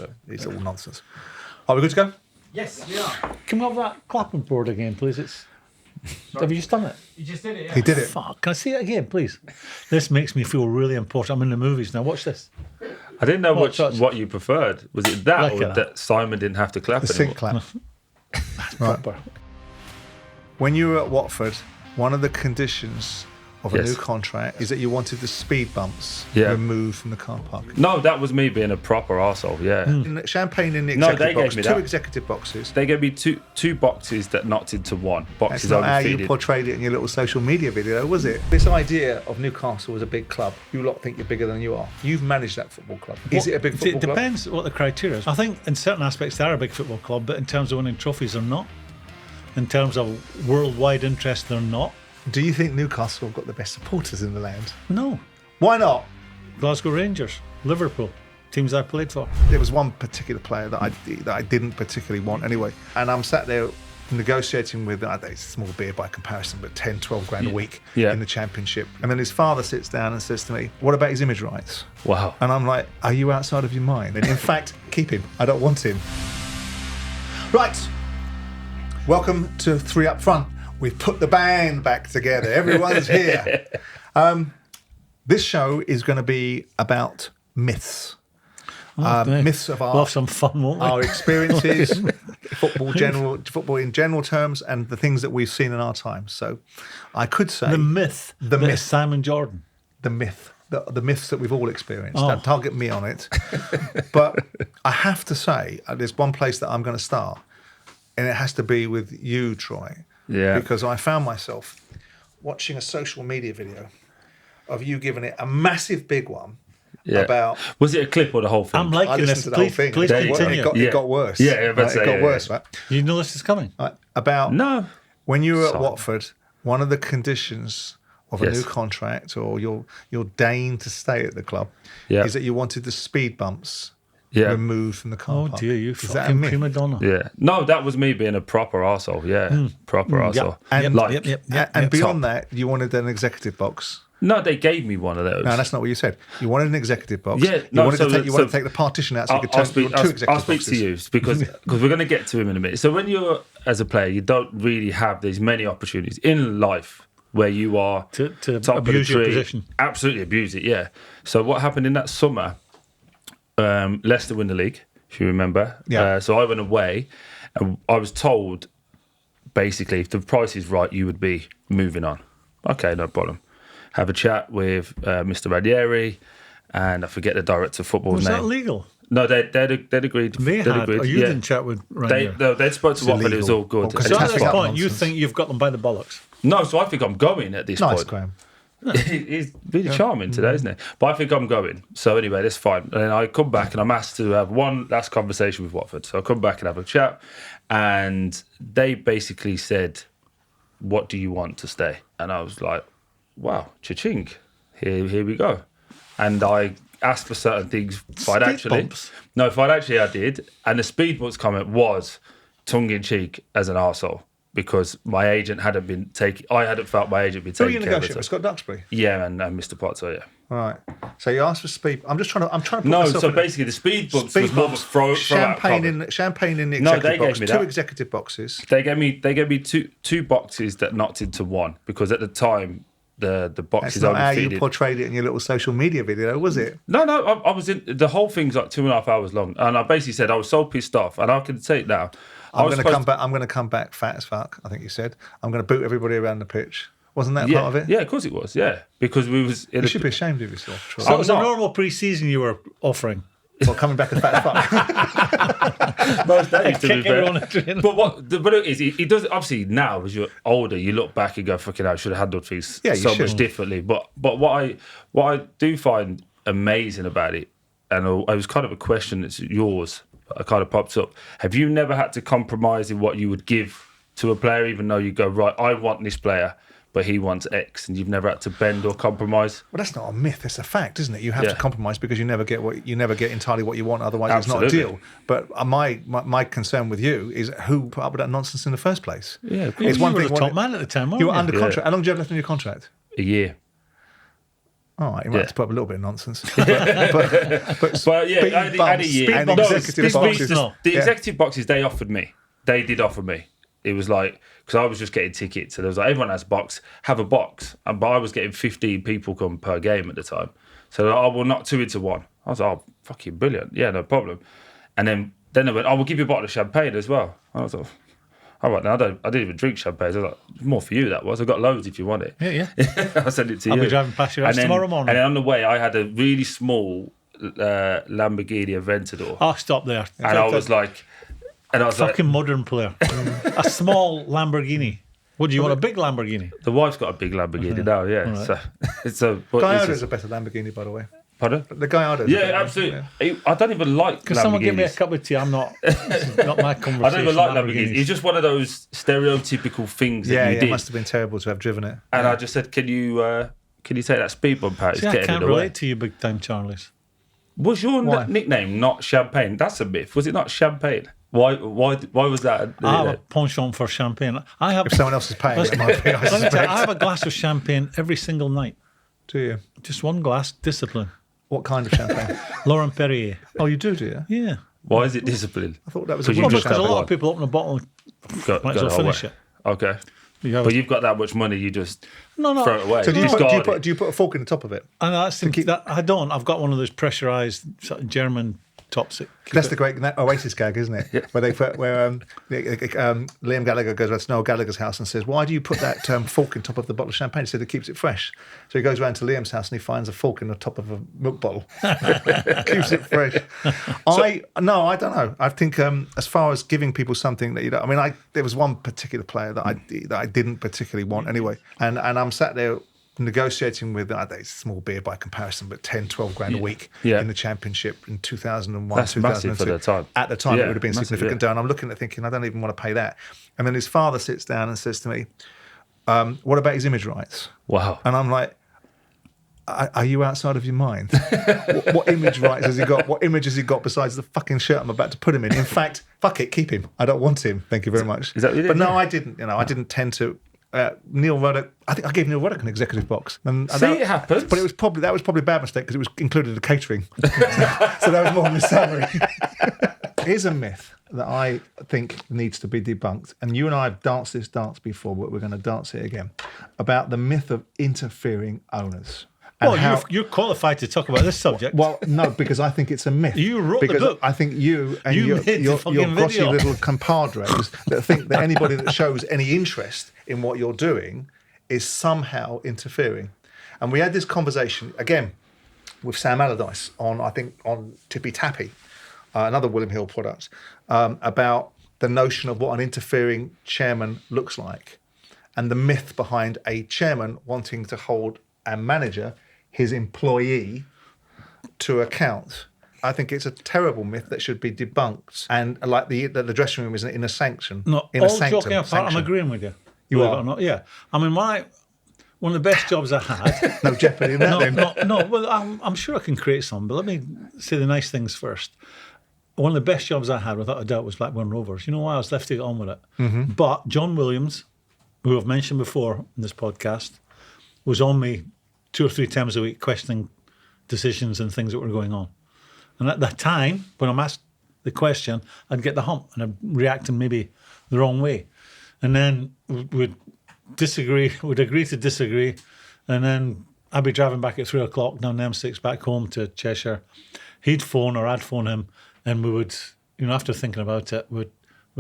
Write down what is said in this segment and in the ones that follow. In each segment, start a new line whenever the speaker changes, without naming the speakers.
so it's all nonsense. Are we good to go?
Yes, we are.
Can we have that clapping board again, please? Have you just done it?
You just did it, yeah.
He did it.
Fuck, can I see it again, please? This makes me feel really important. I'm in the movies now. Watch this.
I didn't know
Watch, watch.
what you preferred. Was it that
Look
or
at
that Simon didn't have to clap
The
anymore?
sync clap.
Proper.
When you were at Watford, one of the conditions of a
Yes.
new contract is that you wanted the speed bumps
Yeah.
removed from the car park.
No, that was me being a proper arsehole, yeah.
Champagne in the
No,
executive
they gave
box,
me
two
that.
executive boxes.
They gave me two boxes that knocked into one.
That's
Boxes
not how you
overfeeded.
portrayed it in your little social media video, was it? This idea of Newcastle as a big club, you lot think you're bigger than you are. You've managed that football club. Is it a big football
It
club?
depends what the criteria is. I think in certain aspects they are a big football club, but in terms of winning trophies, they're not. In terms of worldwide interest, they're not.
Do you think Newcastle have got the best supporters in the land?
No.
Why not?
Glasgow Rangers, Liverpool, teams I played for.
There was one particular player that I didn't particularly want anyway. And I'm sat there negotiating with, I think it's a small beer by comparison, but 10, 12 grand a week
Yeah.
in the Championship. And then his father sits down and says to me, what about his image rights?
Wow.
And I'm like, are you outside of your mind? And in fact, keep him. I don't want him. Right. Welcome to Three Up Front. We've put the band back together. Everyone's here. This show is going to be about myths. Myths of
We'll have some fun, won't we?
our experiences, football in general terms, and the things that we've seen in our time. So I could say
The myth.
The
that
myth.
is Simon Jordan.
the myths that we've all experienced.
Oh.
Don't target me on it. But I have to say, there's one place that I'm going to start, and it has to be with you, Troy.
Yeah.
Because I found myself watching a social media video of you giving it a massive big one about...
Was it a clip or the whole thing?
I'm
I
liking
listened
this.
to the whole
Please,
thing.
please
There you go.
continue.
It got worse.
Yeah, I was about to say,
it got
yeah,
worse,
yeah.
right?
You know this is coming.
About
No.
when you were at
Sorry.
Watford, one of the conditions of a
Yes.
new contract, or your deign to stay at the club,
Yeah.
is that you wanted the speed bumps
Yeah.
removed from the car
Oh
park.
dear, you
Is that a
fucking
myth?
prima donna.
Yeah. No, that was me being a proper arsehole. Yeah. Proper arsehole.
And-
like,
And beyond that, you wanted an executive box.
no, they gave me one of those.
No, that's not what you said. You wanted an executive box.
Yeah,
you
no,
wanted
so
to take,
the-
wanted to
so-
take the partition out so you could
I'll
turn
speak,
two executive
I'll speak
boxes.
to you because we're going to get to him in a minute. So when you're, as a player, you don't really have these many opportunities in life where you are
To
top of the
abuse your
tree.
position.
Absolutely abuse it, yeah. So what happened in that summer, Leicester win the league, if you remember.
Yeah.
So I went away and I was told, basically, if the price is right, you would be moving on. Okay, no problem. Have a chat with Mr. Ranieri, and I forget the director of football's
Was
name.
that legal?
No, they'd agreed.
They
they'd
had.
agreed.
Or you
yeah.
didn't chat with
They
Ryan.
spoke to Watford. It was
illegal.
all good.
Well,
So at
That's
this
that
point, you
nonsense.
think you've got them by the bollocks.
No, so I think I'm going at this
Nice,
point.
Graeme.
He's really charming today, isn't he? But I think I'm going. So anyway, that's fine. And then I come back and I'm asked to have one last conversation with Watford. So I come back and have a chat, and they basically said, "What do you want to stay?" And I was like, "Wow, cha-ching, here we go." And I asked for certain things financially.
bumps?
No, financially I did. And the speed bumps comment was tongue in cheek as an arsehole. Because my agent hadn't been taking, I hadn't felt my agent been
Who are
taking
you
care of
negotiating with?
it.
Scott Duxbury?
Yeah, and Mr. Potter, yeah.
All right. So you asked for speed. I'm trying to put
No,
myself
so
in
basically the speed bumps
speed
was more of a
bumps,
throw out
champagne
comment.
champagne in the
No,
executive
they gave
box.
me
Two
that.
executive boxes.
They gave me two boxes that knocked into one because at the time the
That's
boxes
not how you
overfeeded.
portrayed it in your little social media video, was it?
No, I was in the whole thing's like 2.5 hours long, and I basically said I was so pissed off, and I can say it now.
I'm going to come back fat as fuck. I think you said. I'm going to boot everybody around the pitch. Wasn't that
Yeah,
part of it?
yeah, of course it was. Yeah, because we was in
You should be ashamed of yourself, Troy.
So it was a
not.
normal pre-season you were offering.
Well, coming back as fat as fuck.
most days, to be
Kick everyone
fair.
into it.
But it is, he does obviously now as you're older, you look back and go, "Fucking hell, I should have handled things
Yeah, you
so
should.
much differently." But what I do find amazing about it, and it was kind of a question that's yours, that kind of pops up. Have you never had to compromise in what you would give to a player, even though you go, right, I want this player, but he wants X, and you've never had to bend or compromise?
Well, that's not a myth. It's a fact, isn't it? You have
Yeah.
to compromise because you never get entirely what you want. Otherwise, it's not a
Absolutely.
deal. But my concern with you is who put up with that nonsense in the first place.
Yeah,
You were the top man at the time, weren't
You were under
Yeah.
contract. How long do you have left on your contract?
a year.
All right, you might have to put up a little bit of nonsense.
But yeah, I had a year.
And executive boxes.
The executive boxes they offered me. They did offer me. It was like, because I was just getting tickets. So there was like, everyone has a box, have a box. But I was getting 15 people come per game at the time. So I will knock 2 into 1. I was like, oh, fucking brilliant. Yeah, no problem. And then they went, I will give you a bottle of champagne as well. I was like, all right, now I didn't even drink champagne. I was like, more for you, that was. I got loads if you want it.
Yeah.
I'll send it to you.
I'll be driving past your house tomorrow morning.
And then on the way, I had a really small Lamborghini Aventador.
I'll stop there.
And I was like...
Fucking modern player. A small Lamborghini. What do you want? A big Lamborghini?
The wife's got a big Lamborghini now, yeah.
Right.
So
Gallardo's a better Lamborghini, by the way.
Pardon?
The Gallardo's.
Yeah, absolutely. Yeah. I don't even like
Can
Lamborghinis.
someone give me a cup of tea? I'm not. Not my conversation.
I don't even like Lamborghinis. It's just one of those stereotypical things that you did.
It must have been terrible to have driven it.
And I just said, can you take that speed bump out?
See, I can't relate to you big time, Charles.
Was your nickname not Champagne? That's a myth. Was it not Champagne? Why was that?
I have a penchant for champagne.
If someone else is paying, it might be.
I have a glass of champagne every single night.
Do you?
Just one glass, discipline.
What kind of champagne?
Laurent Perrier.
Oh, you do you?
Yeah.
Why is it discipline?
I thought that was
because a lot of people open a bottle and might as well finish it.
Okay. But you've got that much money, you just throw it away.
So do you put a fork in the top of it?
And I don't. I've got one of those pressurised sort of German tops.
That's the great Oasis gag, isn't it? Yeah. Where Liam Gallagher goes around to Noel Gallagher's house and says, "Why do you put that fork in top of the bottle of champagne?" He said it keeps it fresh. So he goes around to Liam's house and he finds a fork in the top of a milk bottle. Keeps it fresh. I don't know. I think as far as giving people something that you don't. I mean, there was one particular player that I didn't particularly want anyway, and I'm sat there negotiating with, it's small beer by comparison, but 10, 12 grand a week in the Championship in 2001,
That's
2002.
Massive for the time.
At the time, it would have been significant down. I'm looking at thinking, I don't even want to pay that. And then his father sits down and says to me, what about his image rights?
Wow.
And I'm like, are you outside of your mind? what image rights has he got? What image has he got besides the fucking shirt I'm about to put him in? In fact, fuck it, keep him. I don't want him. Thank you very much.
Is that what you did?
But no, I didn't. I didn't tend to. Neil Ruddock, I think I gave Neil Ruddock an executive box. And
it happens.
But that was probably a bad mistake because it was included the catering. So that was more than the salary. Here's a myth that I think needs to be debunked. And you and I have danced this dance before, but we're going to dance it again. About the myth of interfering owners.
Well, you're qualified to talk about this subject.
Well, no, because I think it's a myth.
You wrote the book.
I think you and your grossy little compadres that think that anybody that shows any interest in what you're doing is somehow interfering. And we had this conversation, again, with Sam Allardyce on Tippy Tappy, another William Hill product, about the notion of what an interfering chairman looks like and the myth behind a chairman wanting to hold a manager, his employee, to account. I think it's a terrible myth that should be debunked. And like the dressing room is in a sanction.
No,
in
all
a sanctum,
joking apart, I'm agreeing with you.
You are?
Not, yeah. I mean, one of the best jobs I had.
No jeopardy in that then.
No. Well, I'm sure I can create some, but let me say the nice things first. One of the best jobs I had, without a doubt, was Blackburn Rovers. You know why? I was left to get on with it. Mm-hmm. But John Williams, who I've mentioned before in this podcast, was on me 2 or 3 times a week questioning decisions and things that were going on. And at that time, when I'm asked the question, I'd get the hump and I'd react in maybe the wrong way. And then we'd agree to disagree. And then I'd be driving back at 3 o'clock down the M6 back home to Cheshire. He'd phone or I'd phone him and we would, after thinking about it, we'd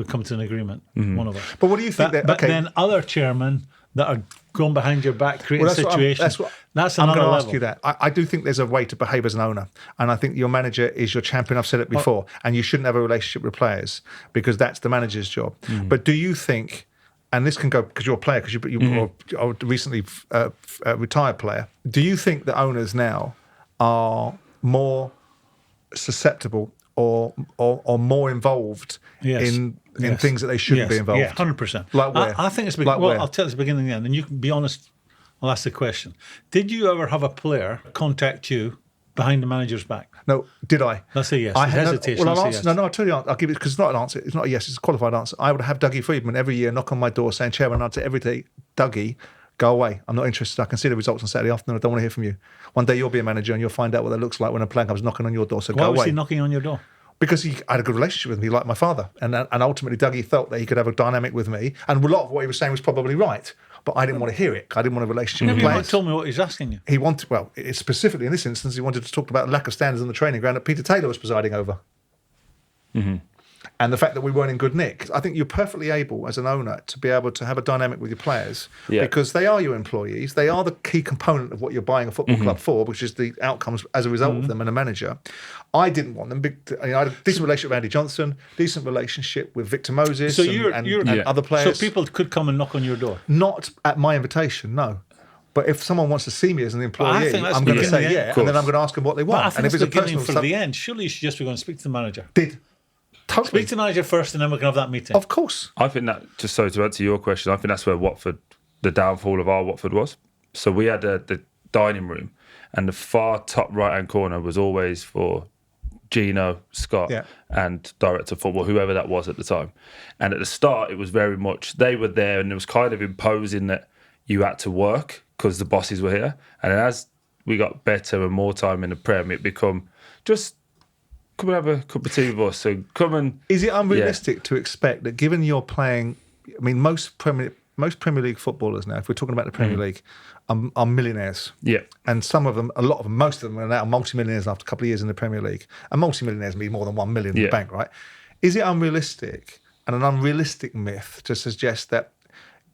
come to an agreement, one of us.
But what do you think?
But then other chairmen that are going behind your back, creating situations. That's another level.
I'm going to ask you that. I do think there's a way to behave as an owner. And I think your manager is your champion. I've said it before. And you shouldn't have a relationship with players because that's the manager's job. Mm. But do you think, and this can go because you're a player, because you're a recently retired player, do you think that owners now are more susceptible or more involved in things that they shouldn't be involved?
Yeah, 100%.
Like where?
I think it's I'll tell you it's the beginning and the end, and you can be honest. I'll ask the question. Did you ever have a player contact you behind the manager's back?
No. Did I?
Let's say yes.
I had
hesitation.
I'll answer. Yes. No, I'll tell you. I'll give it because it's not an answer. It's not a yes. It's a qualified answer. I would have Dougie Friedman every year knock on my door saying, "Chairman," I'd say every day, "Dougie, Go away. I'm not interested. I can see the results on Saturday afternoon. I don't want to hear from you. One day you'll be a manager and you'll find out what that looks like when a player comes knocking on your door. So
Why
go
was
away.
he knocking on your door?
Because I had a good relationship with me, like my father. And ultimately, Dougie felt that he could have a dynamic with me. And a lot of what he was saying was probably right. But I didn't want to hear it. I didn't want a relationship with
Maybe you
players.
might tell me what he's asking you.
He wanted, specifically in this instance, he wanted to talk about the lack of standards on the training ground that Peter Taylor was presiding over.
Mm-hmm.
And the fact that we weren't in good nick. I think you're perfectly able as an owner to be able to have a dynamic with your players because they are your employees. They are the key component of what you're buying a football club for, which is the outcomes as a result of them and a manager. I didn't want them. I had a decent relationship with Andy Johnson, decent relationship with Victor Moses and other players.
So people could come and knock on your door?
Not at my invitation, no. But if someone wants to see me as an employee, I'm going to say and then I'm going to ask them what they want.
But I think
and if
it's
it's
the beginning for the end. Surely you should just be going to speak to the manager.
Totally.
Speak to the manager first, and then we can have that meeting.
Of course.
I think that, just so to answer your question, I think that's where Watford, the downfall of our Watford was. So we had the dining room, and the far top right-hand corner was always for Gino, Scott, and director of football, whoever that was at the time. And at the start, it was very much, they were there, and it was kind of imposing that you had to work because the bosses were here. And as we got better and more time in the Prem, it become just... come and have a cup of tea with us. So come and...
Is it unrealistic to expect that given you're playing... I mean, most Premier League footballers now, if we're talking about the Premier League, are millionaires.
Yeah.
And some of them, a lot of them, most of them are now multi-millionaires after a couple of years in the Premier League. And multi-millionaires mean more than 1 million in the bank, right? Is it unrealistic and an unrealistic myth to suggest that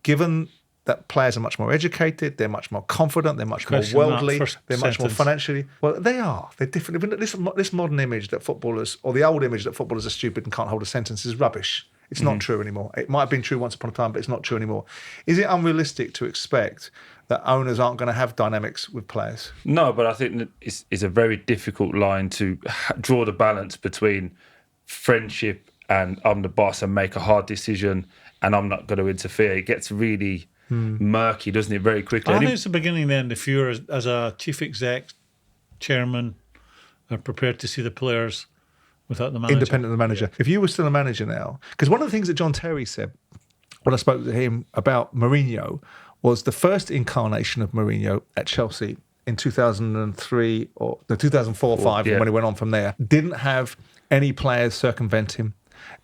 given that players are much more educated, they're much more confident, they're much more worldly, they're much more financially... Well, they are. They're different. This modern image that footballers, or the old image that footballers are stupid and can't hold a sentence is rubbish. It's not true anymore. It might have been true once upon a time, but it's not true anymore. Is it unrealistic to expect that owners aren't going to have dynamics with players?
No, but I think that it's a very difficult line to draw the balance between friendship and I'm the boss and make a hard decision and I'm not going to interfere. It gets really... murky, doesn't it, very quickly?
I think it's the beginning then, if you're, as a chief exec, chairman, are prepared to see the players without the manager.
Independent of the manager. If you were still a manager now, because one of the things that John Terry said when I spoke to him about Mourinho was the first incarnation of Mourinho at Chelsea in 2003 or 2004-05, when he went on from there, didn't have any players circumvent him,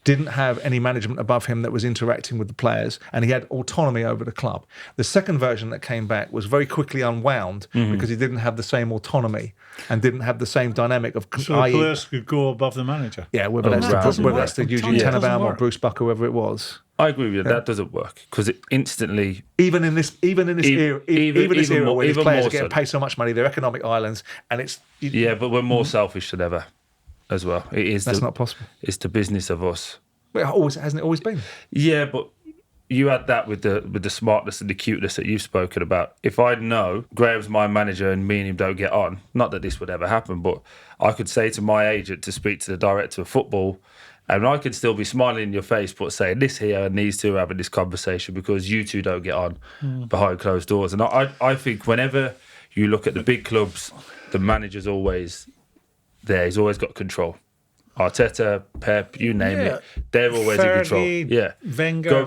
didn't have any management above him that was interacting with the players, and he had autonomy over the club. The second version that came back was very quickly unwound because he didn't have the same autonomy and didn't have the same dynamic of...
So the players could go above the manager?
Yeah, whether that's the Eugene Tenenbaum or Bruce Buck, whoever it was.
I agree with you. That doesn't work because it instantly...
Even in this era where these players are getting
so.
paid so much money, they're economic islands, and it's...
Yeah, but we're more selfish than ever as well. It is.
That's not possible.
It's the business of us.
Well, hasn't it always been?
Yeah, but you had that with the smartness and the cuteness that you've spoken about. If I know Graham's my manager and me and him don't get on, not that this would ever happen, but I could say to my agent to speak to the director of football, and I could still be smiling in your face, but saying this here and these two are having this conversation because you two don't get on behind closed doors. And I think whenever you look at the big clubs, the manager's always there. He's always got control. Arteta, Pep, you name it, they're always in control. Yeah,
Wenger.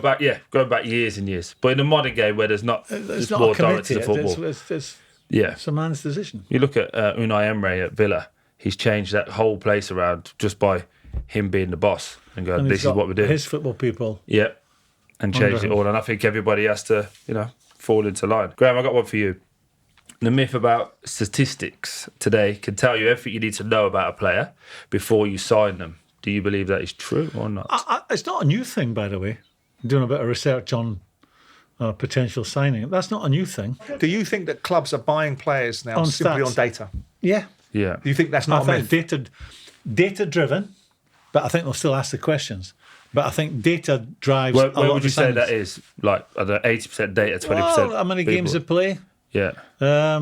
Going back years and years. But in the modern game where there's not more direct to the football,
it's a man's decision.
You look at Unai Emery at Villa. He's changed that whole place around just by him being the boss and going, "This is what we're doing."
His football people,
and changed it all. And I think everybody has to, fall into line. Graeme, I got one for you. The myth about statistics today can tell you everything you need to know about a player before you sign them. Do you believe that is true or not?
It's not a new thing, by the way. I'm doing a bit of research on potential signing. That's not a new thing.
Do you think that clubs are buying players now
on
simply
stats.
on data?
Yeah.
Yeah.
Do you think that's not a myth?
Data-driven, but I think they'll still ask the questions. But I think data drives a lot of
Where would you say
signings.
that is? Like, are there 80% data, 20%?
Well, how many games they play?
Yeah.
How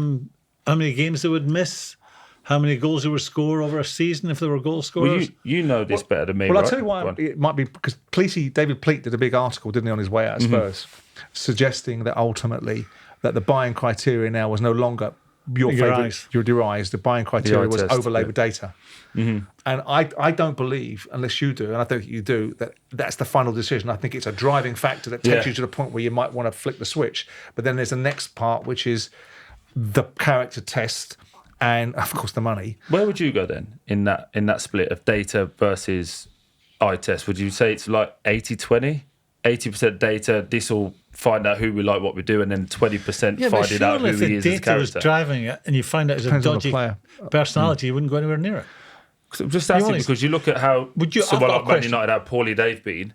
many games they would miss? How many goals they would score over a season if they were goal scorers?
Well, you know this better than me,
Well,
right?
I'll tell you why it might be, because David Pleat did a big article, didn't he, on his way out of Spurs, suggesting that ultimately that the buying criteria now was no longer your eyes. The buying criteria was
test,
overlaid with data. And I don't believe, unless you do, and I don't think you do, that that's the final decision. I think it's a driving factor that takes you to the point where you might want to flick the switch. But then there's the next part, which is the character test and, of course, the money.
Where would you go then in that split of data versus eye test? Would you say it's like 80-20? 80% data, this will find out who we like, what we do, and then 20% finding out who he is as a character.
If the data was driving it and you find out it's a dodgy personality, you wouldn't go anywhere near it.
I'm just asking because you look at how someone like Man United, how poorly they've been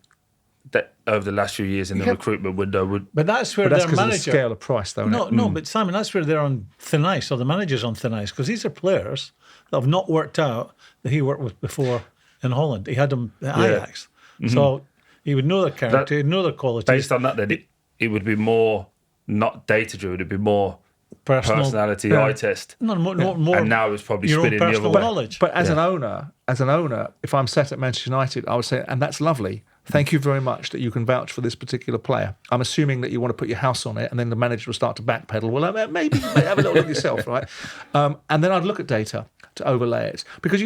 over the last few years in the recruitment window.
But that's where their manager...
Of the scale of price, though,
No, but Simon, that's where they're on thin ice, or the manager's on thin ice, because these are players that have not worked out that he worked with before in Holland. He had them at Ajax. So he would know their character, he'd know their qualities.
Based on that, then it would be more not data-driven, it'd be more personality eye test. More, and now it's probably spinning the other way.
Knowledge.
But as an owner, if I'm set at Manchester United, I would say, and that's lovely. Thank you very much that you can vouch for this particular player. I'm assuming that you want to put your house on it, and then the manager will start to backpedal. Well, maybe have a little look yourself, right? And then I'd look at data to overlay it, because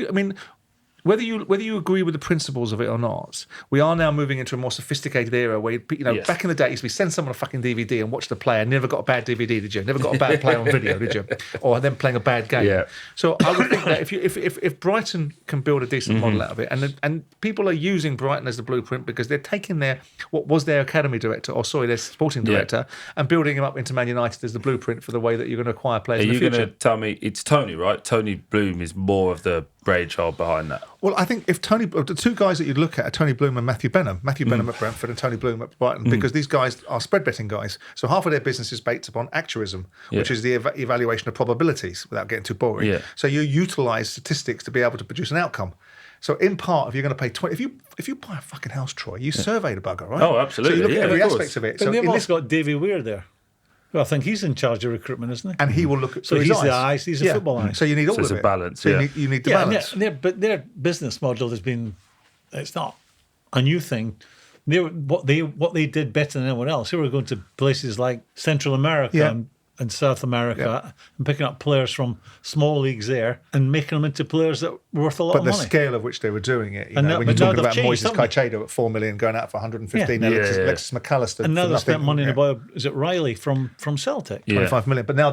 whether you agree with the principles of it or not, we are now moving into a more sophisticated era where, back in the day, it used to be send someone a fucking DVD and watch the player. Never got a bad DVD, did you? Never got a bad play on video, did you? Or them playing a bad game. Yeah. So I would think that if Brighton can build a decent model out of it, and people are using Brighton as the blueprint because they're taking what was their academy director, their sporting director, and building him up into Man United as the blueprint for the way that you're going to acquire players in the future. Are you going to
tell me it's Tony, right? Tony Bloom is more of the brainchild behind that.
Well, I think if the two guys that you'd look at are Tony Bloom and Matthew Benham. Matthew Benham at Brentford and Tony Bloom at Brighton, because these guys are spread betting guys. So half of their business is based upon actuarism, which is the evaluation of probabilities, without getting too boring. Yeah. So you utilise statistics to be able to produce an outcome. So in part, if you're going to pay 20, if you buy a fucking house, Troy, you survey the bugger, right?
Oh, absolutely.
So you look at every aspect of it.
But they've also got Davy Weir there. Well, I think he's in charge of recruitment, isn't he?
And he will look at
he's the eyes, he's the football eyes.
So you need all of it.
So it's a balance.
So you need the balance.
But their business model has been, it's not a new thing. What they did better than anyone else. They were going to places like Central America and South America and picking up players from small leagues there and making them into players that were worth a lot of money.
But the scale of which they were doing it, when you're talking about Moises Caicedo at 4 million going out for 115, Alexis McAllister.
And now they've spent money in is it Riley from Celtic?
25 million. But now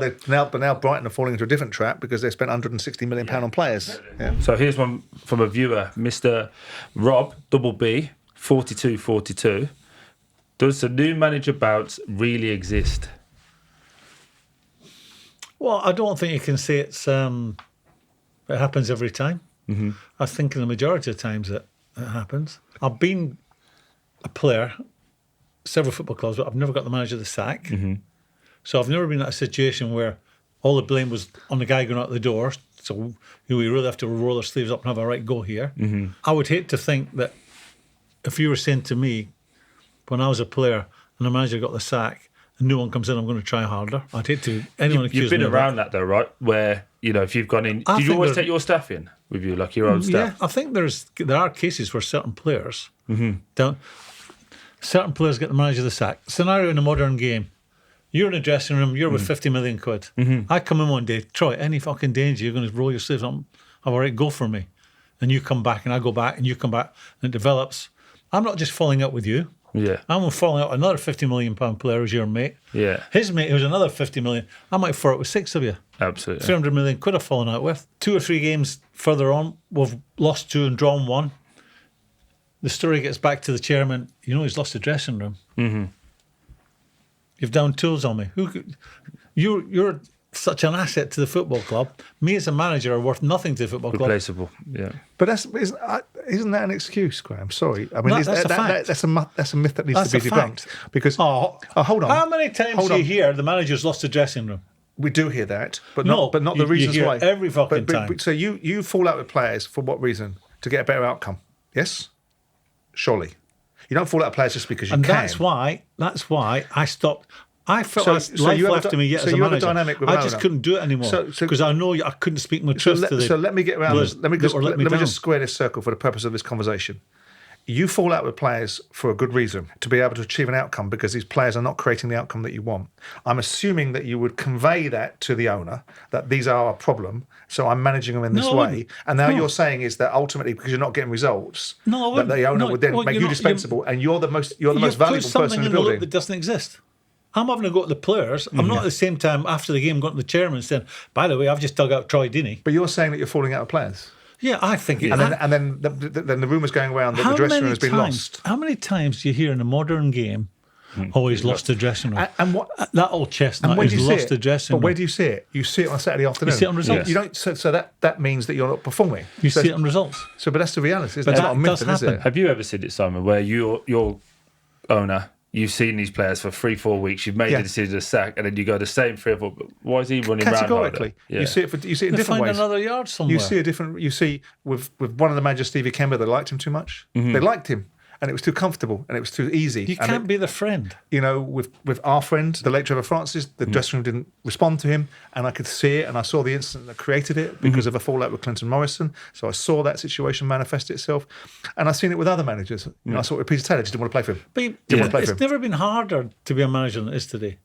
Brighton are falling into a different trap because they spent 160 million pound on players. Yeah.
So here's one from a viewer, Mr. Rob Double B 4242. Does the new manager bounce really exist?
Well, I don't think you can say it happens every time. Mm-hmm. I think in the majority of times it happens. I've been a player, several football clubs, but I've never got the manager the sack. Mm-hmm. So I've never been in a situation where all the blame was on the guy going out the door. So we really have to roll our sleeves up and have a right go here. Mm-hmm. I would hate to think that if you were saying to me when I was a player and the manager got the sack, no one comes in, I'm going to try harder. I'd hate to anyone accuse me.
You've been around that though, right? Where, if you've gone in, did you always take your staff in with you, like your own staff?
Yeah, I think there are cases where certain players certain players get the manager the sack. Scenario in a modern game, you're in a dressing room, you're with 50 million quid. Mm-hmm. I come in one day, Troy, any fucking danger, you're going to roll your sleeves up, all right, go for me. And you come back and I go back and you come back and it develops. I'm not just falling out with you.
Yeah,
I'm falling out another £50 million player who's your mate.
Yeah,
his mate who's another 50 million. I might fall out with six of you.
Absolutely,
300 million quid I've fallen out with. 2 or 3 games further on, we've lost 2 and drawn 1. The story gets back to the chairman. He's lost the dressing room. Mm-hmm. You've down tools on me. You're such an asset to the football club. Me as a manager are worth nothing to the football club.
Replaceable, yeah.
But isn't that an excuse, Graeme? Sorry, I mean
that's a fact.
That's a myth that needs to be debunked. Because hold on.
How many times do you hear the manager's lost the dressing room?
We do hear that, but not the reasons
you hear
why.
Every fucking time.
So you fall out with players for what reason? To get a better outcome? Yes, surely. You don't fall out with players just because you can.
And that's why I stopped. I felt life left to me yet as a manager. I just couldn't do it anymore because I know I couldn't speak my truth to the.
So let me get around this. Let me just square this circle for the purpose of this conversation. You fall out with players for a good reason, to be able to achieve an outcome because these players are not creating the outcome that you want. I'm assuming that you would convey that to the owner, that these are a problem, so I'm managing them in this way. And now you're saying is that ultimately, because you're not getting results, that the owner would then make you dispensable, and you're the most valuable person in the building.
That doesn't exist. I'm having to go to the players. I'm not at the same time after the game going to the chairman saying, by the way, I've just dug out Troy Deeney.
But you're saying that you're falling out of players.
Yeah, I think it.
And then the rumours going around that the dressing room has been lost.
How many times do you hear in a modern game, he's lost the dressing room?
And what
that old chestnut has lost the dressing room.
But where do you see it? You see it on a Saturday afternoon.
You see it on results.
You don't. So that means that you're not performing.
You see it on results.
So, but that's the reality. It's not a myth, is it?
Have you ever seen it, Simon, where your owner, you've seen these players for 3-4 weeks, you've made the decision to sack, and then you go the same 3 or 4. Why is he running around?
Categorically, you see it in different ways.
Find another yard somewhere.
You see with one of the managers, Stevie Kemba, they liked him too much. They liked him, and it was too comfortable, and it was too easy.
You can't be the friend.
You know, with our friend, the late Trevor Francis, the dressing room didn't respond to him, and I could see it, and I saw the incident that created it because of a fallout with Clinton Morrison. So I saw that situation manifest itself, and I've seen it with other managers. You know, I saw it with Peter Taylor, just didn't want to play for him.
But it's never been harder to be a manager than it is today.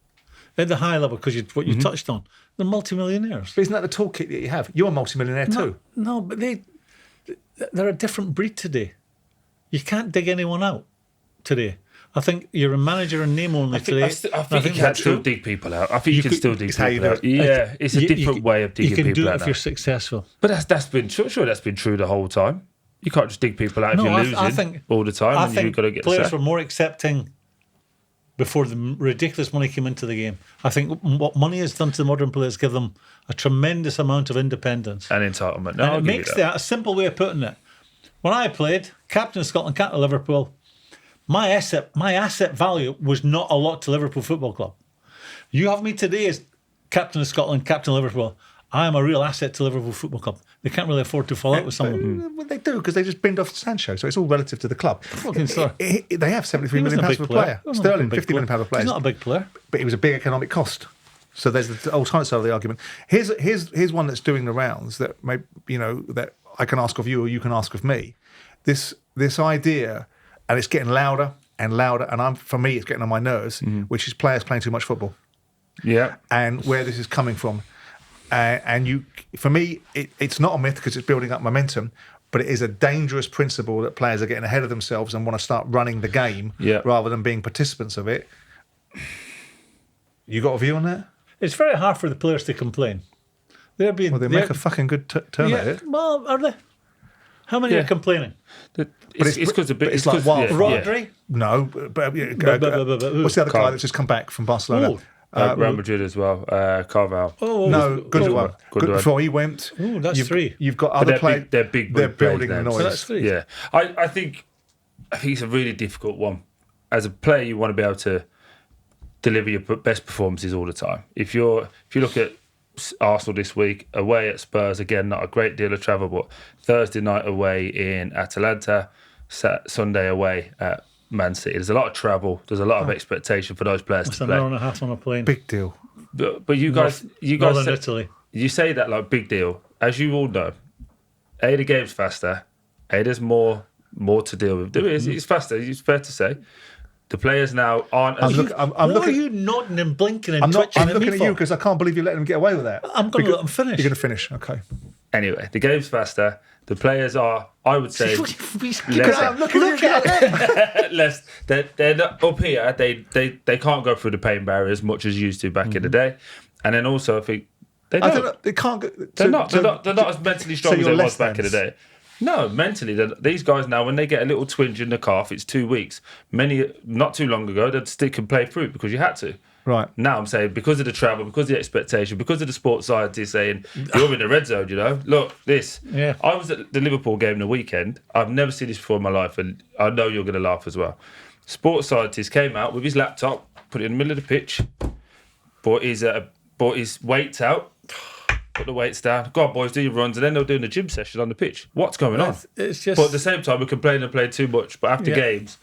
At the high level, because what you touched on, they're multimillionaires.
But isn't that the toolkit that you have? You're a multimillionaire too.
No, but they're a different breed today. You can't dig anyone out today. I think you're a manager in name only today.
I think you can still dig people out. I think you can still dig people out. Yeah, it's a different way of digging people out.
You can do it if you're successful.
But that's been sure that's been true the whole time. You can't just dig people out if you're losing all the time.
I think you've got to get players were more accepting before the ridiculous money came into the game. I think what money has done to the modern players give them a tremendous amount of independence
and entitlement.
And it makes that a simple way of putting it. When I played captain of Scotland, captain of Liverpool, my asset value was not a lot to Liverpool Football Club. You have me today as captain of Scotland, captain of Liverpool. I am a real asset to Liverpool Football Club. They can't really afford to fall out with someone.
Well, they do, because they just binned off Sancho, so it's all relative to the club. They have £73 million for a player. Sterling, £50 million for a player.
He's not a big player.
But he was a big economic cost. So there's the alternate side of the argument. Here's one that's doing the rounds that that I can ask of you or you can ask of me. This idea, and it's getting louder and louder, and for me it's getting on my nerves, which is players playing too much football.
Yeah.
And where this is coming from. For me, it's not a myth because it's building up momentum, but it is a dangerous principle that players are getting ahead of themselves and want to start running the game rather than being participants of it. You got a view on that?
It's very hard for the players to complain. They
make a fucking good turn at it.
Well, are they? How many are complaining?
It's because
it's like wild.
Rodri?
No, but what's the other guy that's just come back from Barcelona?
Real Madrid as well. Carvalho.
Gundogan. Before he went.
Oh, that's 3.
You've got other players.
They're big.
They're building the noise.
So that's 3.
Yeah, I think it's a really difficult one. As a player, you want to be able to deliver your best performances all the time. If you look at Arsenal this week, away at Spurs, again, not a great deal of travel, but Thursday night away in Atalanta, Sunday away at Man City. There's a lot of travel. There's a lot of expectation for those players to play.
It's an hour and a half on a plane.
Big deal.
But you guys
Northern Italy.
You say that like big deal. As you all know, the game's faster. There's more to deal with. It's faster. It's fair to say. The players now aren't.
I'm looking. Are you nodding and blinking and twitching
I'm looking at you because I can't believe you're letting them get away with that.
I'm going to let them finish.
You're going to finish, okay.
Anyway, the game's faster. The players are, I would say, less. They're not up here. They can't go through the pain barrier as much as used to back in the day. And then also, I think they
can't.
They're not as mentally strong as they was back in the day. No, mentally, these guys now, when they get a little twinge in the calf, it's 2 weeks. Many, not too long ago, they'd stick and play through because you had to.
Right.
Now I'm saying because of the travel, because of the expectation, because of the sports scientists saying, you're in the red zone, Look, this.
Yeah.
I was at the Liverpool game the weekend. I've never seen this before in my life, and I know you're going to laugh as well. Sports scientist came out with his laptop, put it in the middle of the pitch, brought his weights out, put the weights down. Go on, boys, do your runs. And then they were doing a gym session on the pitch. What's going on?
It's just...
But at the same time, we're complaining and playing too much. But after games,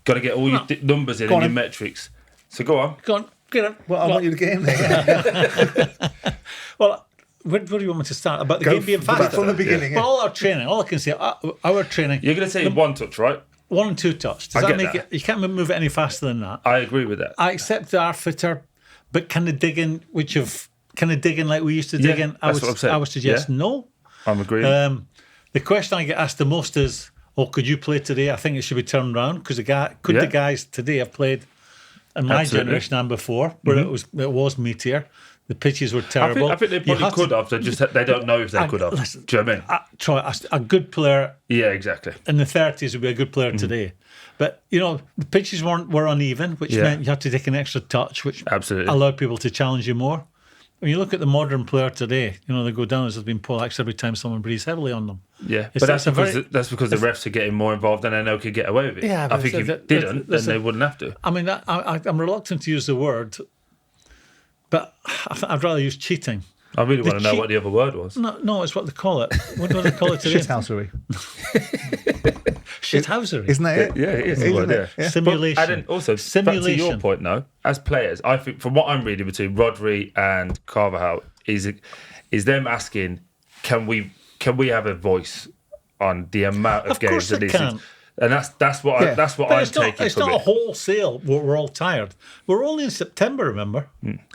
got to get all your numbers in and your metrics. So go on.
Go on. Get on.
Well, I want you to get in there.
Well, where do you want me to start? About the game being faster?
From the beginning.
Well, all our training, all I can say, our training...
You're going to say one touch, right?
1 and 2 touch. Does
I
that
get
make
that.
it? You can't move it any faster than that.
I agree with that.
I accept they are fitter, but can they dig in? Can they dig in like we used to dig in?
that's what I'm saying.
I would suggest
Yeah.
no.
I'm agreeing.
The question I get asked the most is, could you play today? I think it should be turned around because the guys today have played in my
Absolutely.
generation and before, where it was meteor. The pitches were terrible.
I think they probably could have. They don't know if they could have.
Listen,
Do you know what I mean?
Troy, a good player
Yeah, exactly.
in the 30s would be a good player today. But, the pitches were uneven, which meant you had to take an extra touch, which
Absolutely.
allowed people to challenge you more. When you look at the modern player today, they go down as there's been poleaxed every time someone breathes heavily on them.
Yeah,
It's-
but that's
it's
because the refs are getting more involved and they know could get away with it.
Yeah,
I
but
think if
it's-
it didn't, then they wouldn't have to.
I mean, I'm reluctant to use the word, but I'd rather use cheating.
I really want to know
cheat-
what the other word was.
No, it's what they call it. What do they call it today?
Shithousery.
Shithousery.
Isn't that it?
Yeah, it is the
Isn't
word,
it?
yeah.
Simulation.
But, and also, back to
Simulation.
your point, though, as players, I think from what I'm reading between Rodri and Carvajal is them asking, can we have a voice on the amount of
Of
games
course
that
they
this
can.
is? And that's what
Yeah.
that's what
But
I'm
it's not,
taking
it's
from
not a
it.
wholesale. We're all tired. We're only in September, remember?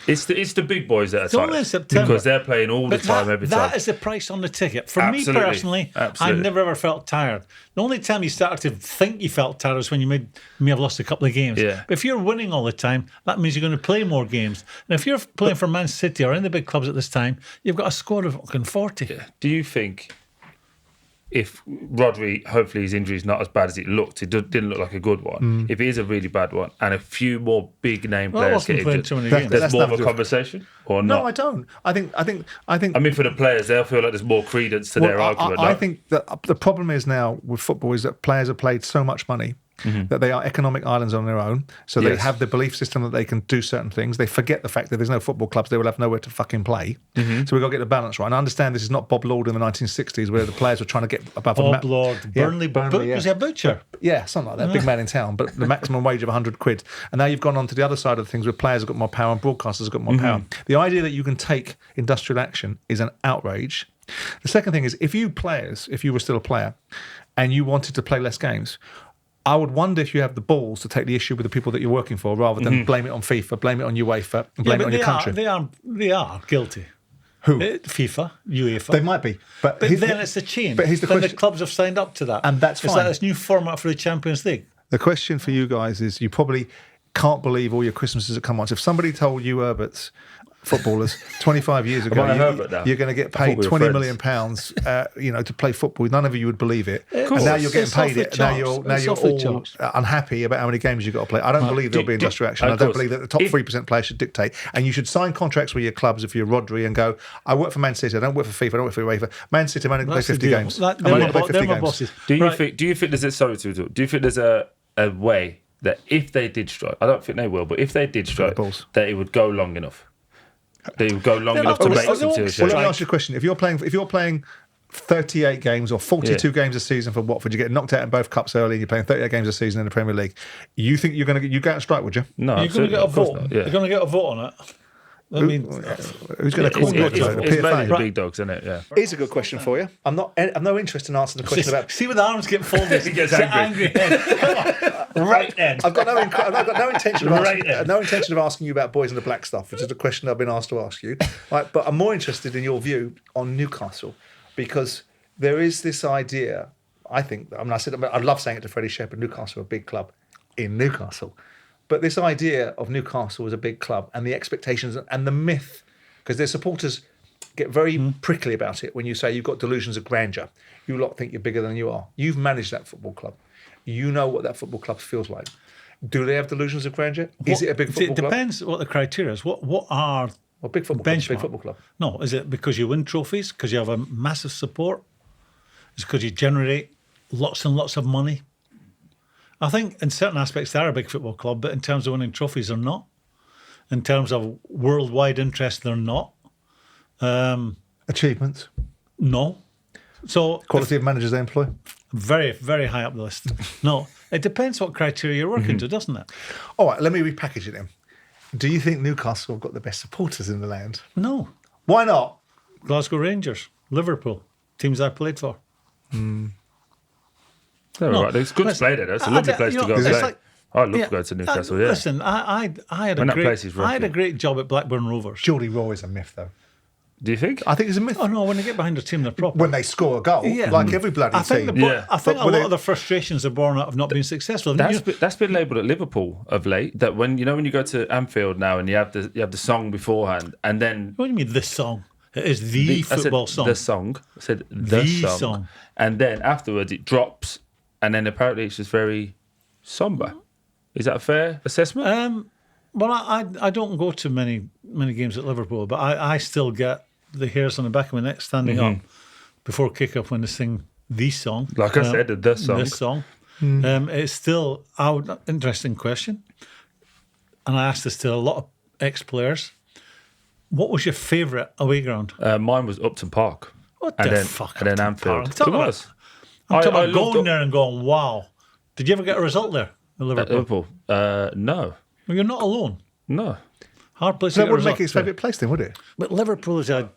It's the big boys that are
It's only
tired
in September.
because they're playing all the
But
time, every time.
that is the price on the ticket. For
Absolutely.
me personally,
Absolutely.
I never ever felt tired. The only time you started to think you felt tired was when you may have lost a couple of games.
Yeah.
But if you're winning all the time, that means you're going to play more games. And if you're playing for Man City or any of the big clubs at this time, you've got a squad of fucking 40.
Do you think if Rodri, hopefully his injury is not as bad as it looked, didn't look like a good one. If it is a really bad one, and a few more big name
Well, I
players
wasn't
get
playing
injured,
too many
That's-
games.
there's
that's
more of
nothing
a
to do with-
conversation or not?
No, I don't. I think.
I mean, for the players, they'll feel like there's more credence to their argument.
I
no?
think that the problem is now with football is that players have played so much money that they are economic islands on their own. So they
Yes.
have the belief system that they can do certain things. They forget the fact that there's no football clubs. They will have nowhere to fucking play. So we've got to get the balance right. And I understand this is not Bob Lord in the 1960s where the players were trying to get above
Bob
the
Lord, Burnley,
yeah.
was he a butcher?
Yeah, something like that. Big man in town, but the maximum wage of 100 quid. And now you've gone on to the other side of things where players have got more power and broadcasters have got more power. The idea that you can take industrial action is an outrage. The second thing is if you were still a player and you wanted to play less games, I would wonder if you have the balls to take the issue with the people that you're working for rather than blame it on FIFA, blame it on UEFA, and blame it on your country.
They are guilty.
Who?
FIFA, UEFA.
They might be. But
then it's a change.
But here's the
then
question.
the clubs have signed up to that.
And that's
It's
fine.
like this new format for the Champions League.
The question for you guys is you probably can't believe all your Christmases that come once. If somebody told you, Herbert's footballers 25 years ago,
Am I Herbert now?
you're going to get
I thought
paid
we were
20
friends.
million pounds, to play football. None of you would believe it.
Of
And now
course.
you're getting
It's off
paid
the
it. Now
charts.
you're
It's off the
all
charts.
unhappy about how many games you've got to play. I don't believe there'll be industrial action. I
of
don't
course.
believe that the top 3% players should dictate. And you should sign contracts with your clubs if you're Rodri and go, I work for Man City. I don't work for FIFA. I don't work for UEFA. Man City, I'm only going to play
That's the
50
deal.
games.
That-
I'm
they're
only
my
going to play 50
they're my
games.
bosses.
Do you
Right.
think? Do you think there's a way that if they did strike, I don't think they will, but if they did strike,
balls.
that it would go long enough. They would go long
They're
enough
not
to
gonna-
make some
they
serious
won't
Well, let me
change.
ask you a question. If you're playing 38 games or 42 games a season for Watford, you get knocked out in both cups early, and you're playing 38 games a season in the Premier League, you think you go out and strike, would you?
No,
You're going to
absolutely,
get a
of course
vote.
not,
You're
yeah.
going to get a vote on it. I mean,
Who's going to call you?
It's
The
mainly
PFA.
the big dogs, isn't it? Yeah.
Here's a good question for you. I've no interest in answering the question about.
see when the arms get folded.
He gets
It's
angry.
Come on. Right then.
I've got no intention of
Right
asking,
then.
no intention of asking you about boys in the black stuff, which is a question I've been asked to ask you. Right, but I'm more interested in your view on Newcastle because there is this idea. I think. I love saying it to Freddie Shepherd. Newcastle are a big club in Newcastle, but this idea of Newcastle as a big club and the expectations and the myth, because their supporters get very prickly about it when you say you've got delusions of grandeur. You lot think you're bigger than you are. You've managed that football club. You know what that football club feels like. Do they have delusions of grandeur? Is it a big football
It
club?
depends what the criteria is. What are
Well, big football club.
benchmark?
Big football club.
No, is it because you win trophies? Because you have a massive support? Is it because you generate lots and lots of money? I think in certain aspects they are a big football club, but in terms of winning trophies, they're not. In terms of worldwide interest, they're not.
Achievements.
No. So
Quality of managers they employ.
very, very high up the list. No, it depends what criteria you're working to, doesn't it?
All right, let me repackage it then. Do you think Newcastle have got the best supporters in the land?
No.
Why not?
Glasgow Rangers, Liverpool, teams I played for.
They're all right. It's good to play there. It's a lovely place to go and play. I'd love to go to Newcastle,
Listen, I had a great job at Blackburn Rovers.
Geordie Raw is a myth, though.
Do you think?
I think it's a myth.
Oh, no, when they get behind their team, they're proper.
When they score a goal, like every bloody
I think
team.
I think a lot of the frustrations are born out of not being successful.
That's been labelled at Liverpool of late. That when you go to Anfield now and you have the song beforehand, and then
what do you mean this song? It is the football song.
The song. I said the song. And then afterwards it drops, and then apparently it's just very somber. Is that a fair assessment?
Well, I don't go to many games at Liverpool, but I still get the hairs on the back of my neck standing up before kick-off when they sing the song.
Like I said, the song.
This song. It's still an interesting question. And I asked this to a lot of ex-players. What was your favourite away ground?
Mine was Upton Park.
What the fuck?
And then Anfield.
It was. I'm talking about going there and going, wow. Did you ever get a result there at Liverpool?
No.
Well, you're not alone.
No.
Hard place
So
to
that
get a
wouldn't
result.
make it his favourite place then, would it?
But Liverpool is a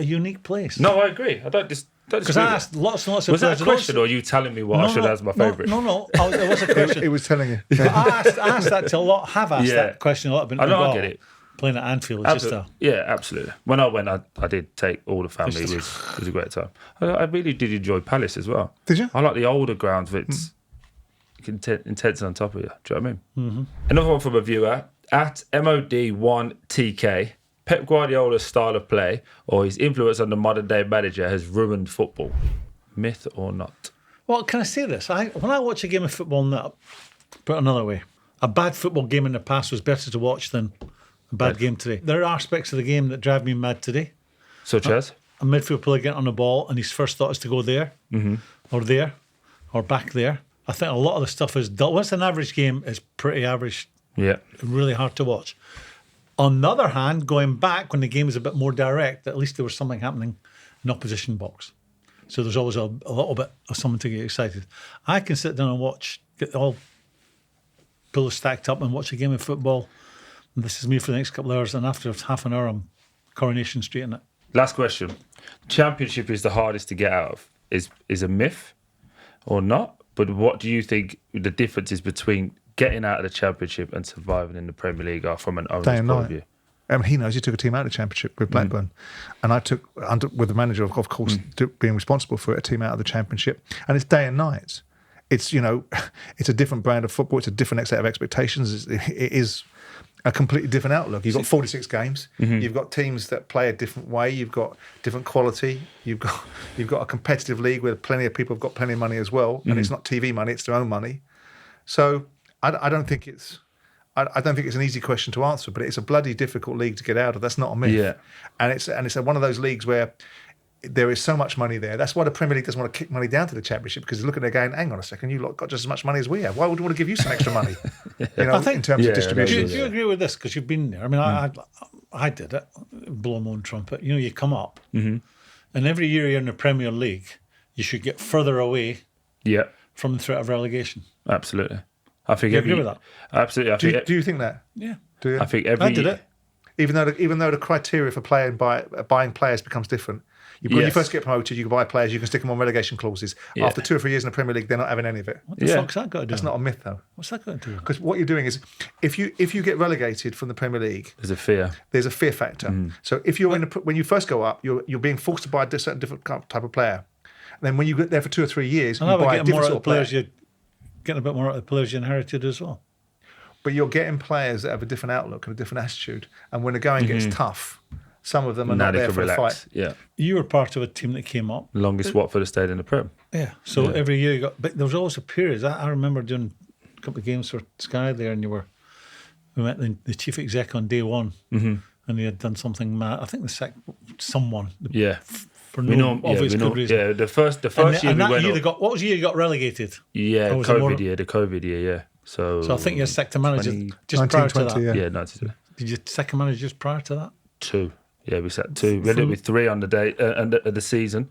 unique place.
No, I agree. I don't
Because I asked lots and lots of
Was that
players.
a question, or are you telling me what I should as my favourite?
No. It was a question.
It was telling you.
But I asked that to a lot. Have asked that question a lot. But
I know, I get it.
Playing at Anfield is just a...
Yeah, absolutely. When I went, I did take all the family. It was a great time. I really did enjoy Palace as well.
Did you?
I like the older grounds where it's intense on top of you. Do you know what I mean? Another one from a viewer at MOD1TK. Pep Guardiola's style of play or his influence on the modern day manager has ruined football. Myth or not?
Well, can I say this? When I watch a game of football now, put it another way, a bad football game in the past was better to watch than a bad game today. There are aspects of the game that drive me mad today.
Such as?
A midfield player getting on the ball and his first thought is to go there or back there. I think a lot of the stuff is dull. Once an average game is pretty average, really hard to watch. On the other hand, going back when the game is a bit more direct, at least there was something happening in opposition box. So there's always a little bit of something to get excited. I can sit down and watch, get all pillows stacked up and watch a game of football. And this is me for the next couple of hours, and after half an hour, I'm Coronation Street in it.
Last question. Championship is the hardest to get out of. Is a myth or not? But what do you think the difference is between getting out of the Championship and surviving in the Premier League are from an owner's point of view?
He knows he took a team out of the Championship with Blackburn. And I took, with the manager, of course, being responsible for it, a team out of the Championship. And it's day and night. It's, it's a different brand of football. It's a different set of expectations. It is a completely different outlook. You've got 46 games. You've got teams that play a different way. You've got different quality. You've got a competitive league where plenty of people have got plenty of money as well. And it's not TV money; it's their own money. So I don't think it's an easy question to answer. But it's a bloody difficult league to get out of. That's not a myth. Yeah. And it's one of those leagues where there is so much money there. That's why the Premier League doesn't want to kick money down to the Championship, because they're looking at it going, hang on a second, you've got just as much money as we have. Why would we want to give you some extra money? I think, in terms of distribution.
Do you agree with this? Because you've been there. I mean, I did it, blow my own trumpet. You come up, and every year you're in the Premier League, you should get further away from the threat of relegation.
Absolutely. I think
you agree with that?
Absolutely.
Do you think that?
Yeah.
Do you?
I think
I did it.
Even though the criteria for buying players becomes different. When you first get promoted, you can buy players, you can stick them on relegation clauses. Yeah. After 2 or 3 years in the Premier League, they're not having any of it.
What the fuck's that got to do?
That's not a myth, though.
What's that got to do?
Because what you're doing is, if you get relegated from the Premier League,
there's a fear.
There's a fear factor. So if you're when you first go up, you're being forced to buy a certain different type of player. And then when you get there for 2 or 3 years, you buy a different sort of player.
You're getting a bit more out of the players you inherited as well.
But you're getting players that have a different outlook and a different attitude. And when the going gets tough, some of them are not there for the fight.
Yeah.
You were part of a team that came up.
Longest Watford has stayed in the Prem.
Yeah. So every year but there was always a period. I remember doing a couple of games for Sky there, and we met the chief exec on day one, and he had done something mad. I think they sacked someone. For no obvious good reason.
Yeah, the first year we went up.
What was the year you got relegated?
Yeah, the COVID year, yeah. So
I think you sacked a manager just prior to that.
Yeah,
92.
Did you sack a manager just prior to that?
2. Yeah, we sacked 2. We ended with 3 on the day of the season.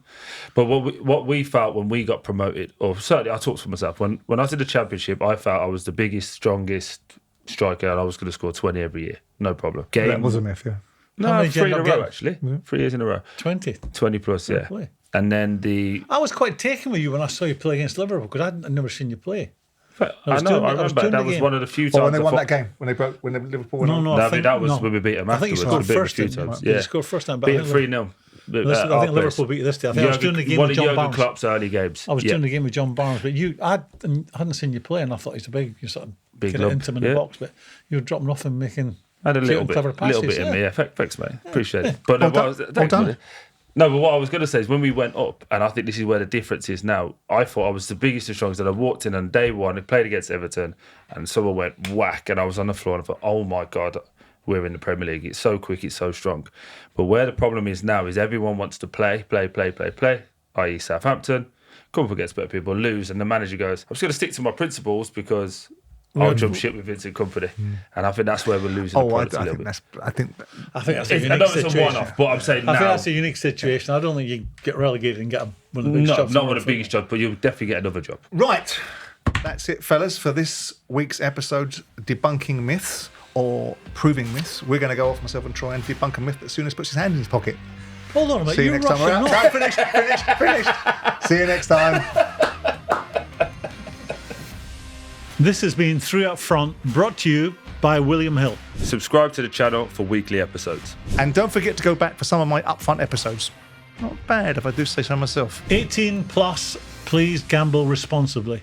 But what we felt when we got promoted, or certainly I talked for myself, when I was in the Championship, I felt I was the biggest, strongest striker, and I was going to score 20 every year, no problem.
That was a myth, yeah.
No, 3 in a row actually. 3 years in a row.
20
plus, yeah. And then
I was quite taken with you when I saw you play against Liverpool because I'd never seen you play.
I remember that was one of the few times.
When they won that game, when Liverpool won.
No,
when we beat them
I think you
afterwards.
scored first.
Few times.
You scored first time.
Beat 3-0.
I think Liverpool beat you this day. I think I was doing the game with John Barnes.
Klopp's early games.
I was doing the game with John Barnes, but I hadn't seen you play, and I thought he's a big, you sort of
big
get it into him in the box, but you were dropping off and making
had a little
clever passes.
Little bit in me. Yeah, thanks, mate. Appreciate it.
But well done.
No, but what I was going to say is when we went up, and I think this is where the difference is now, I thought I was the biggest and strongest, and I walked in on day one, I played against Everton, and someone went whack, and I was on the floor, and I thought, oh my God, we're in the Premier League. It's so quick, it's so strong. But where the problem is now is everyone wants to play, i.e. Southampton, come up against better people, lose, and the manager goes, I'm just going to stick to my principles because I'll jump shit with Vincent Kompany. And I think that's where we're losing the product a little bit.
I think
that's a unique situation.
It's a one-off, but I'm saying now.
I think that's a unique situation. I don't think you get relegated and get one of the biggest jobs.
Not one of the biggest jobs, but you'll definitely get another job.
Right. That's it, fellas, for this week's episode, Debunking Myths or Proving Myths. We're going to go off, myself and Troy, and debunk a myth that Souness puts his hand in his pocket.
Hold on a minute.
See you next time. Right, finished. See you next time.
This has been 3 Up Front, brought to you by William Hill.
Subscribe to the channel for weekly episodes.
And don't forget to go back for some of my upfront episodes. Not bad, if I do say so myself.
18 plus, please gamble responsibly.